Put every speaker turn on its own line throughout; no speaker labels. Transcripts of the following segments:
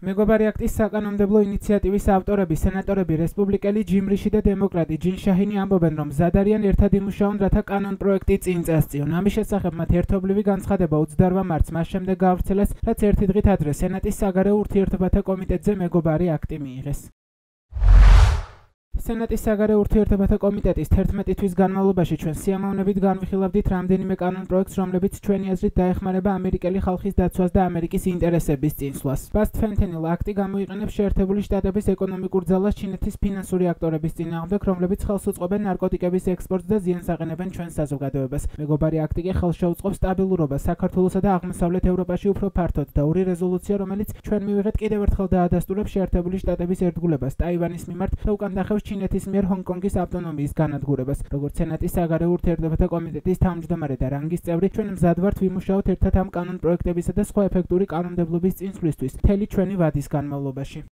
მეგობარი აქტის საკანონმდებლო ინიციატივის ავტორები, სენატორები, რესპუბლიკელი ჯიმ რიში და დემოკრატი ჯინ შაჰინი ამბობენ, რომ მზად არიან ერთად იმუშაონ, რათა კანონ-პროექტი წინ წასწიონ. ამის შესახებ მათ ერთობლივი განცხადება 28 მარტს მას შემდეგ გაავრცელეს, რაც ერთი დღით ადრე სენატის საგარეო ურთიერთობათა კომიტეტზე მეგობარი აქტი მიიღეს. სენატის საგარეო ურთიერთობათა კომიტეტის 11 თვის განმავლობაში ჩვენ სიამოვნებით განვიხილავდით რამდენიმე კანონ-პროექტს, რომლებიც ჩვენი აზრით დაეხმარება ამერიკელი ხალხის დაცვას და ამერიკის ინტერესების წინსვლას. Fast-Fentanyl აქტი გამოიყენებს შეერთებული შტატების ეკონომიკურ ძალას ჩინეთის ფინანსური აქტორების წინააღმდეგ, რომლებიც ხელს უწყობენ ნარკოტიკების ექსპორტს და ზიანს აყენებენ ჩვენ საზოგადოებას. მეგობარი აქტი კი ხელს შეუწყობს სტაბილურობას საქართველოსა და აღმოსავლეთ ევროპაში უფრო ფართოდ და ორი რეზოლუცია, რომელიც ჩვენ მივიღეთ, კიდევ ერთხელ დაადასტურებს შეერთებული შტატების ერთგულებას ტაივანის მიმართ და უკან დახევს ჩინეთის მიერ ჰონგ-კონგის ავტონომიის განადგურებას. როგორც სენატის საგარეო ურთიერთობათა კომიტეტის თავმჯდომარე და რანგის წევრი, ჩვენ მზად ვართ ვიმუშაოთ ერთად ამ კანონ-პროექტებისა და სხვა ეფექტური კანონმდებლობის წინსვლისთვის მთელი ჩვენი ვადის განმავლობაში.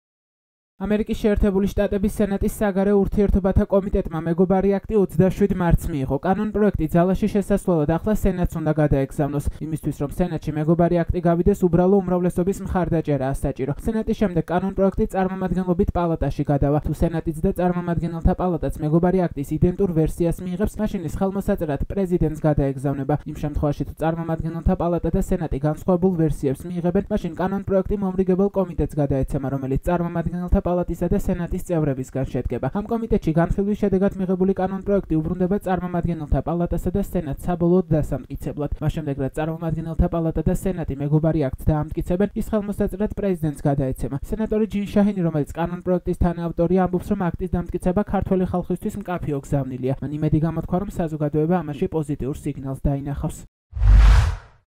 ამერიკის შეერთებული შტატების სენატის საგარეო ურთიერთობათა კომიტეტმა მეგობარი აქტი 27 მარტს მიიღო. კანონ-პროექტი ძალაში შესასვლელად ახლა სენატს უნდა გადაეგზავნოს. იმისთვის, რომ სენატში მეგობარი აქტი გავიდეს, უბრალო უმრავლესობის მხარდაჭერაა საჭირო. სენატის შემდეგ კანონ-პროექტი წარმომადგენლობით პალატაში გადავა. თუ სენატიც და წარმომადგენელთა პალატაც მეგობარი აქტის იდენტურ ვერსიას მიიღებს, მაშინ ის ხელმოსაწერად პრეზიდენტს გადაეგზავნება. იმ შემთხვევაში, თუ წარმომადგენელთა პალატა და სენატი განსხვავებულ ვერსიებს მიიღებენ, მაშინ კანონ-პროექტი მომრიგებელ კომიტეტს გადაეცემა, რომელიც წარმომადგენელთა პალატისა და სენატის წევრებისგან შედგება. ამ კომიტეტში განხილვის შედეგად მიღებული კანონ-პროექტი უბრუნდება წარმომადგენელთა პალატასა და სენატს საბოლოოდ დასამტკიცებლად. მას შემდეგ, რაც წარმომადგენელთა პალატა და სენატი მეგობარი აქტს დაამტკიცებენ, ის ხელმოსაწერად პრეზიდენტს გადაეცემა. სენატორი ჯინ შაჰინი, რომელიც კანონ-პროექტის თანაავტორია, ამბობს, რომ აქტის დამტკიცება ქართველი ხალხისთვის მკაფიო გზავნილია. მან იმედი გამოთქვა, რომ საზოგადოება ამაში პოზიტიურ სიგნალს დაინახავს.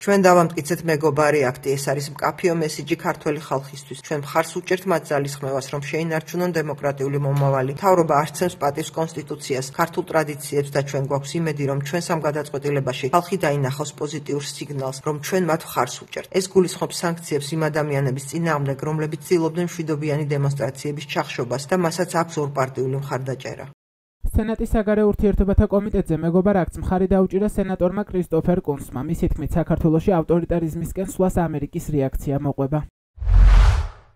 ჩვენ დავამტკიცეთ მეგობარი აქტი, ეს არის მკაფიო მესიჯი ქართველი ხალხისთვის. ჩვენ მხარს უჭერთ მათ ძალისხმევას, რომ შეინარჩუნონ დემოკრატიული მომავალი. მთავრობა არცემს პატივს კონსტიტუციას, ქართულ ტრადიციებს და ჩვენ გვაქვს იმედი, რომ ჩვენს ამ გადაწყვეტილებაში ხალხი დაინახავს პოზიტიურ სიგნალს, რომ ჩვენ მათ მხარს უჭერთ. ეს გულისხმობს სანქციებს იმ ადამიანების წინააღმდეგ, რომლებიც ცდილობდნენ მშვიდობიანი დემონსტრაციების ჩახშობას და მასაც აქვს ორპარტიული მხარდაჭერა.
სენატის საგარეო ურთიერთობათა კომიტეტზე მეგობარ აქტს მხარი დაუჭირა სენატორმა კრისტოფერ კუნცმა. მისი თქმით, საქართველოში ავტორიტარიზმისკენ სვლას ამერიკის რეაქცია მოყვება.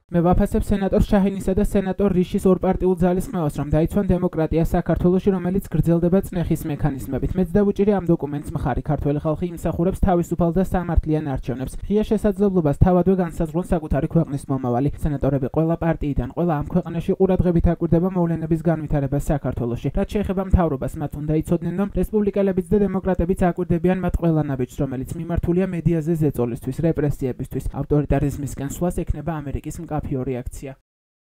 მე ვაფასებ სენატორ შაჰინისა და სენატორ რიშის ორპარტიულ ძალისხმევას, რომ დაიცვან დემოკრატია საქართველოში, რომელიც გრძელდება წნეხის მექანიზმებით. მეც დავუჭირე ამ დოკუმენტს მხარი. ქართველი ხალხი იმსახურებს თავისუფალ და სამართლიან არჩევნებს. ღია შესაძლებლობას თავადვე განსაზღვრონ საკუთარი ქვეყნის მომავალი. სენატორები ყველა პარტიიდან, ყველა ამ ქვეყანაში ყურადღებით აკვირდება მოვლენების განვითარებას საქართველოში. რაც შეეხება მთავრობას, მათ უნდა იცოდნენ, რომ რესპუბლიკელებიც და დემოკრატებიც აკვირდებიან მათ ყველა ნაბიჯს, რომელიც მიმართულია მედიაზე ზეწოლისთვის, რეპრესიებისთვის. ავტორიტარიზმისკენ სვლას ექნება ამერიკის მკაფიო რეაქცია.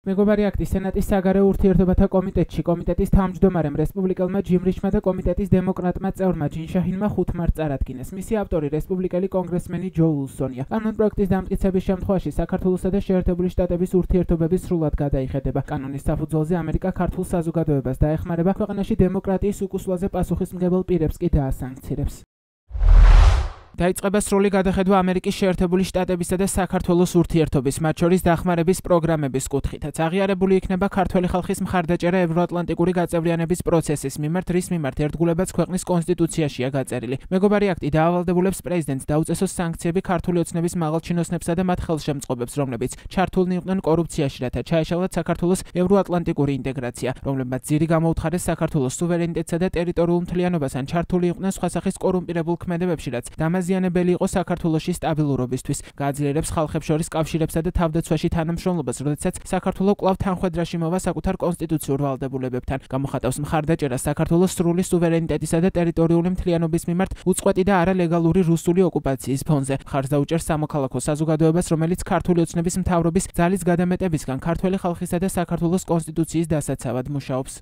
მეგობარი აქტი სენატის საგარეო ურთიერთობათა კომიტეტში კომიტეტის თავმჯდომარემ რესპუბლიკელმა ჯიმ რიშმა და კომიტეტის დემოკრატმა წევრმა ჯინ შაჰინმა 5 მარტს წარადგინეს. მისი ავტორი რესპუბლიკელი კონგრესმენი ჯო უილსონია. კანონ-პროექტის დამტკიცების შემთხვევაში საქართველოსა და შეერთებული შტატების ურთიერთობები სრულად გადაიხედება. კანონის საფუძველზე ამერიკა ქართულ საზოგადოებას დაეხმარება, ქვეყანაში დემოკრატიის უკუსვლაზე პასუხისმგებელ პირებს კი დაასანქცირებს. დაიწყება სრული გადახედვა ამერიკის შეერთებული შტატებისა და საქართველოს ურთიერთობის, მათ შორის დახმარების პროგრამების კუთხითაც. აღიარებული იქნება ქართველი ხალხის მხარდაჭერა ევროატლანტიკური გაწევრიანების პროცესის მიმართ, რის მიმართ ერთგულებაც ქვეყნის კონსტიტუციაშია გაწერილი. მეგობარი აქტი დაავალდებულებს პრეზიდენტს დაუწესოს სანქციები ქართული ოცნების მაღალჩინოსნებსა და მათ ხელშემწყობებს, რომლებიც ჩართულნი იყვნენ კორუფციაში, რათა ჩაეშალათ საქართველოს ევროატლანტიკური ინტეგრაცია, რომლებმაც ძირი გამოუთხარეს საქართველოს სუვერენიტეტსა და ტერიტორიულ მთლიანობას, ან ჩართული იყვნენ სხვა სახის კორუმპირებულ ქმედებებში, რაც ზიანებელი იყო საქართველოში სტაბილურობისთვის. გააძლიერებს ხალხებს შორის კავშირებსა და თავდაცვაში თანამშრომლობას, როდესაც საქართველო კვლავ თანხვედრაში მოვა საკუთარ კონსტიტუციურ ვალდებულებებთან. გამოხატავს მხარდაჭერას საქართველოს სრული სუვერენიტეტისა და ტერიტორიული მთლიანობის მიმართ უწყვეტი და არალეგალური რუსული ოკუპაციის ფონზე. მხარს დაუჭერს სამოქალაქო საზოგადოებას, რომელიც ქართული ოცნების მთავრობის ძალის გადამეტებისგან ქართველი ხალხისა და საქართველოს კონსტიტუციის დასაცავად მუშაობს.